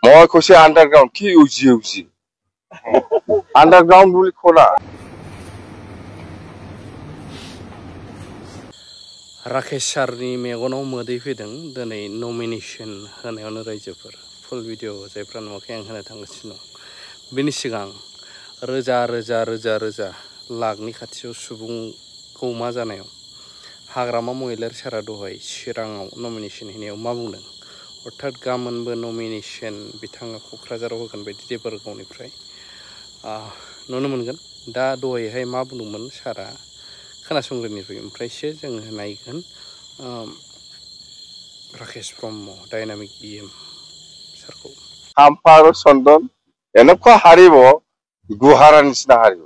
মই কৈছে আন্ডারগ্রাউন্ড কি ইউজি ইউজি আন্ডারগ্রাউন্ড বুলি খোলা राकेश सारनि मेगनाव मोदै फैदों दिनै नमिनेशन होनायावनो रायजोफोर फुल भिडिअ जायफ्रा नुवाखै आं होनो थांगासिनो दं बेनि सिगां रोजा रोजा रोजा रोजा लाखनि खाथियाव सुबुं गौमा जानायाव हाग्रामा महिलारि सारा दहाय चिराङाव नमिनेशन होनायाव मा बुंदों अर्थात गाबोनबो नमिनेशन बिथाङा क'क्राझाराव होगोन बायदि देबरगावनिफ्राय नुनो मोनगोन दा दहायहाय मा बुंदोंमोन सारा खोनासंग्रोनिफ्राय ओमफ्रायसो जों नायगोन राकेश ब्रह्म डायनामिक इएम सारखौ খাম্পা আৰু চন্দন এনেকুৱা হাৰিব গুহাৰা নিচিনা হাৰিব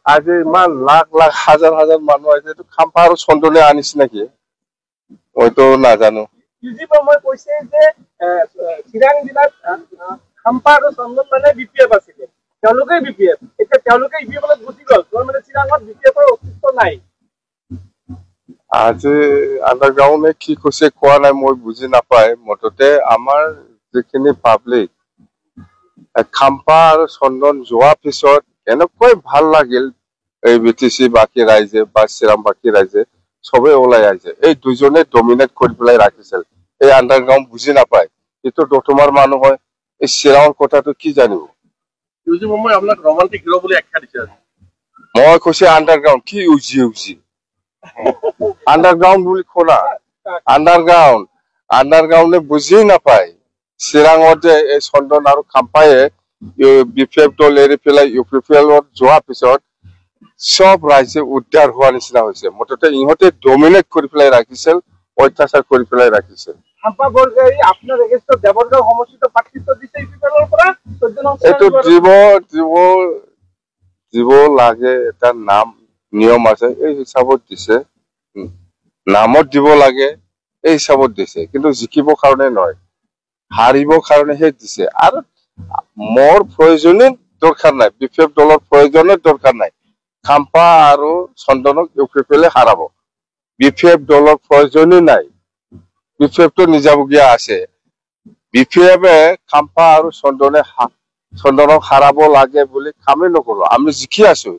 আজি ইমান লাখ লাখ হাজাৰ হাজাৰ মানুহ আহিছে এইটো খাম্পা আৰু চন্দনে আনিছে নেকি মইতো নাজানো মই কৈছে যে চিৰাং জিলাত খাম্পা আৰু চন্দন মানে বিপিএফ আছিলে তেওঁলোকে বিপিএফ এতিয়া তেওঁলোকে ইপিএফত গুচি গ'ল মানে চিৰাঙত বিপিএফৰ অস্তিত্ব নাই আজি আন্ডাৰগ্ৰাউন্ডে কি কৈছে কোৱা নাই মই বুজি নাপায় মুঠতে আমাৰ যিখিনি পাব্লিক খাম্পা আৰু চন্দন যোৱা পিছত এনেকৈ ভাল লাগিল এই বিটিসি বাকী ৰাইজে বা চিৰাং বাকী ৰাইজে সবে ওলাই আহিছে এই দুজনে ডমিনেট কৰি পেলাই ৰাখিছিল এই আন্ডাৰগ্ৰাউন্ড বুজি নাপায় কিন্তু দতমাৰ মানুহ হয় এই চিৰাঙৰ কথাটো কি জানিব মই আপোনাক ৰোমান্টিক হিৰো বুলি আখ্যা দিছে মই কৈছে আন্ডাৰগ্ৰাউন্ড কি ইউজি ইউজি আন্ডাৰগ্ৰাউন্ড বুলি খোলা আন্ডাৰগ্ৰাউন্ডে বুজি নাপায় চিৰাঙত যে এই চন্দন আৰু খাম্পায়ে বিপিএফ দল এৰি পেলাই ইউপিপিএলত যোৱাৰ পিছত সব ৰাইজে উদ্ধাৰ হোৱা নিচিনা হৈছে মুঠতে ইহঁতে ডমিনেট কৰি পেলাই ৰাখিছিল অত্যাচাৰ কৰি পেলাই ৰাখিছিল খাম্পা বৰগাৰী আপোনাৰ এগেইনষ্টত দেৱৰগাঁও সমষ্টিত প্ৰাৰ্থিত্ব দিছে ইউপিপিএলৰ পৰা এইটো দিব লাগে এটা নাম নিয়ম আছে এই হিচাপত দিছে নামত দিব লাগে এই হিচাপত দিছে কিন্তু জিকিবৰ কাৰণে নহয় হাৰিবৰ কাৰণেহে দিছে আৰু মোৰ প্ৰয়োজনীয় দৰকাৰ নাই বিপিএফ দলৰ প্ৰয়োজনীয় দৰকাৰ নাই খাম্পা আৰু চন্দনক ইউপিপিএলে হাৰাব বিপিএফ দলৰ প্ৰয়োজনীয় নাই বিপিএফটো নিজাবগীয়া আছে বিপিএফে খাম্পা আৰু চন্দনক হাৰাব লাগে বুলি কামেই নকৰো আমি জিকি আছো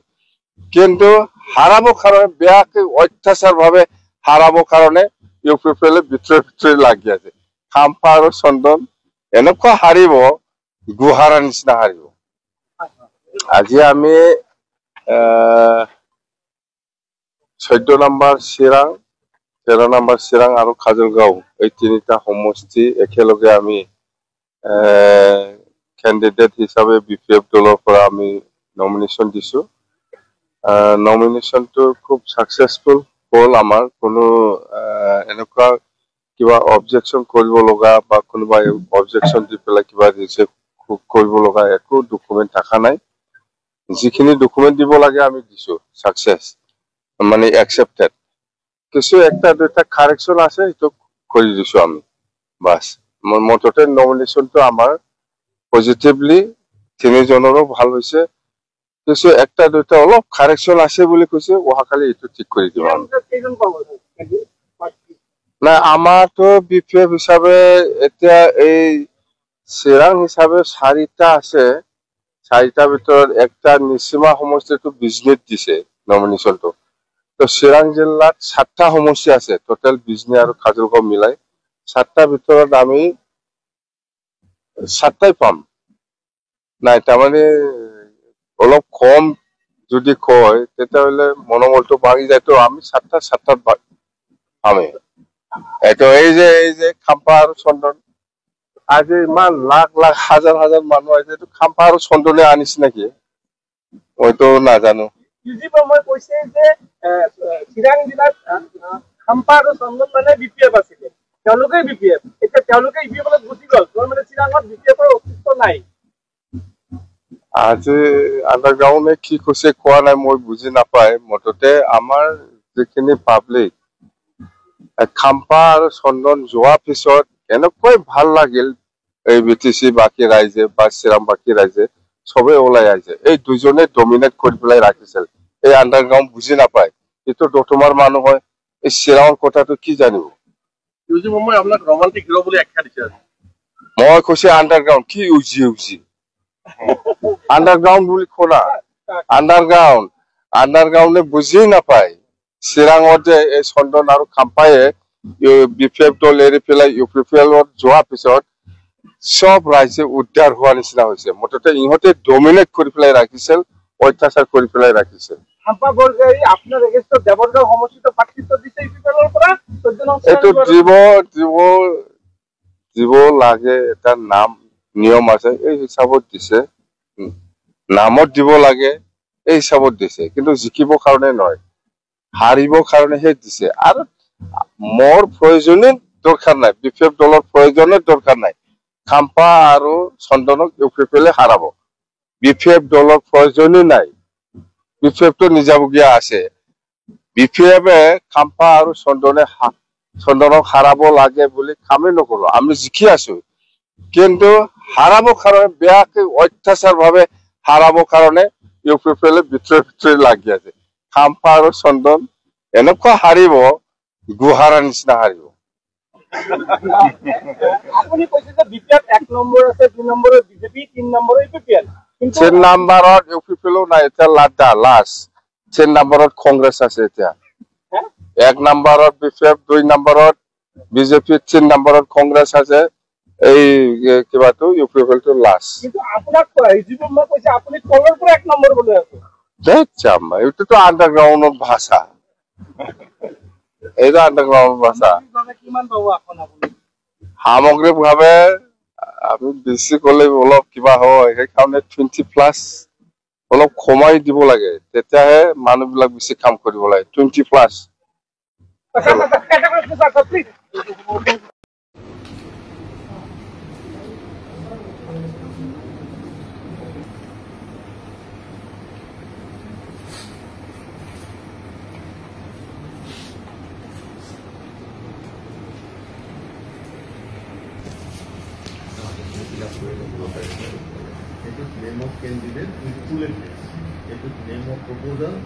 কিন্তু হাৰাবো কাৰণে বেয়াকে অত্যাচাৰ ভাবে হাৰাবো কাৰণে ইউপিপিএল ভিতৰে ভিতৰে লাগি আছে খাম্পা আৰু চন্দন এনেকুৱা হাৰিব গুহাৰা নিচিনা হাৰিব আজি আমি 14 নম্বৰ চিৰাং 13 নম্বৰ চিৰাং আৰু কাজলগাঁও এই তিনিটা সমষ্টি একেলগে আমি ক্যান্ডিডেট হিচাপে বিপিএফ দলৰ পৰা আমি নমিনেশন দিছো নমিনেশনটো খুব সাকসেসফুল হল আমাৰ কোনো এনেকুৱা কিবা অবজেকশন কৰিব লগা বা কোনোবা অবজেকশন দি পেলাই কিবা ৰিজেক্ট কৰিব লগা একো ডকুমেন্ট থাকা নাই যিখিনি ডকুমেন্ট দিব লাগে আমি দিছো সাকসেস মানে অ্যাকসেপ্টেড কিছু একটা দুটা কারেকশন আছে এটো কৰি দিছো আমি বাস মুঠতে নমিনেশনটো আমাৰ পজিটিভলি তিনিজনৰো ভাল হৈছে কিছু একটা দুটা অলপ কাৰেকশন আছে বুলি কৈছে ওহাকালি এটো ঠিক কৰি দিব না আমাৰটো বিপিএফ হিচাপে এতিয়া এই চিৰাং হিচাপে 4টা আছে 4টাৰ ভিতৰত একটা নিসীমা সমষ্টিটো বিজনেট দিছে নমিনেশনটো তো চিৰাং জিলাত 7টা সমষ্টি আছে টোটাল বিজনেট আৰু কাজলগাঁও মিলাই 7টাৰ ভিতৰত আমি 7টাই পাম নাই তাৰমানে অলপ কম যদি কয় তেতিয়াহলে মনোবলটো ভাঙি যায় তো আমি 7টাত পামে এটো এই যে খাম্পা আৰু চন্দন আজি ইমান লাখ লাখ হাজাৰ হাজাৰ মানুহ আহিছে এইটো খাম্পা আৰু চন্দনে আনিছে নেকি মইতো নাজানো মই কৈছে যে চিৰাং জিলাত খাম্পা আৰু চন্দন মানে বিপিএফ আছিলে তেওঁলোকে বিপিএফ এতিয়া তেওঁলোকে ইপিএফত গুচি গ'ল মানে চিৰাঙত বিপিএফৰ অস্তিত্ব নাই আজি আন্ডাৰগ্ৰাউন্ডে কি কৈছে কোৱা নাই মই বুজি নাপায় মুঠতে আমাৰ যিখিনি পাব্লিক খাম্পা আৰু চন্দন যোৱা পিছত এনেকৈ ভাল লাগিল এই বিটিসি বাকী ৰাইজে বা চিৰাং বাকী ৰাইজে সবে ওলাই আহিছে এই দুজনে ডমিনেট কৰি পেলাই ৰাখিছিল এই আন্ডাৰগ্ৰাউন্ড বুজি নাপায় কিন্তু দতমাৰ মানুহ হয় এই চিৰাঙৰ কথাটো কি জানিব মই আপোনাক ৰোমান্টিক হিৰো বুলি আখ্যা দিছে মই কৈছে আন্ডাৰগ্ৰাউণ্ড কি উজি আন্ডাৰগ্ৰাউণ্ড বুলি শুনা আন্ডাৰগ্ৰাউণ্ডে বুজি নাপায় চিৰাঙত যে এই চন্দন আৰু খাম্পায়ে বিপিএফ দল এৰি পেলাই ইউপিপিএলত যোৱাৰ পিছত সব ৰাইজে উদ্ধাৰ হোৱা নিচিনা হৈছে মুঠতে ইহঁতে ডমিনেট কৰি পেলাই ৰাখিছিল অত্যাচাৰ কৰি পেলাই ৰাখিছিল খাম্পা বৰগোহাঁই আপোনাৰ এগেইনষ্টত দেৱৰগাঁও সমষ্টিত প্ৰাৰ্থিত্ব দিছে ইউপিপিএলৰ পৰা এইটো দিব লাগে এটা নাম নিয়ম আছে এই হিচাপত দিছে নামত দিব লাগে এই হিচাপত দিছে কিন্তু জিকিবৰ কাৰণে নহয় হাৰিবৰ কাৰণেহে দিছে আৰু মোৰ প্ৰয়োজনীয় দৰকাৰ নাই বিপিএফ দলৰ প্ৰয়োজনীয় দৰকাৰ নাই খাম্পা আৰু চন্দনক ইউপিপিএলে হাৰাব বিপিএফ দলৰ প্ৰয়োজনীয় নাই বিপিএফটো নিজাবগীয়া আছে বিপিএফে খাম্পা আৰু চন্দনক হাৰাব লাগে বুলি কামেই নকৰো আমি জিকি আছো কিন্তু হাৰাবো কাৰণে বেয়াকে অত্যাচাৰ ভাবে হাৰাবো কাৰণে ইউপিপিএল ভিতৰে লাগি আছে খাম্পা আৰ চন্দন এনেকুৱা হাৰিব গুহাৰা নিচিনা হাৰিব আপুনি কৈছে যে বিপিএফ 1 নম্বৰ আছে 2 নম্বৰ বিজেপি 3 নম্বৰ ইউপিপিএল 3 নম্বৰত ইউপিপিএল নাই এটা লাষ্ট 3 নম্বৰত কংগ্ৰেছ আছে এতিয়া 1 নম্বৰত বিপিএফ 2 নম্বৰত বিজেপি 3 নম্বৰত কংগ্ৰেছ আছে এই কিবাটো ইউপিপিএল তো লাষ্ট কিন্তু আপোনাক জীবন মই কৈছে আপুনি তলৰ পৰা 1 নম্বৰ বলে আছে দেখছাম এইটো তো আন্ডাৰগ্ৰাউণ্ডৰ ভাষা এইটো আন্ডাৰগ্ৰাউণ্ড ভাষা কিমান পাব এখন আপুনি সামগ্ৰিক ভাৱে আমি বেছি কলে অলপ কিবা হয় সেইকাৰণে 20+ অলপ কমাই দিব লাগে তেতিয়াহে মানুহবিলাক বেছি কাম কৰিব লাগে 20+। It is name of candidate with full address. It is name of proposal.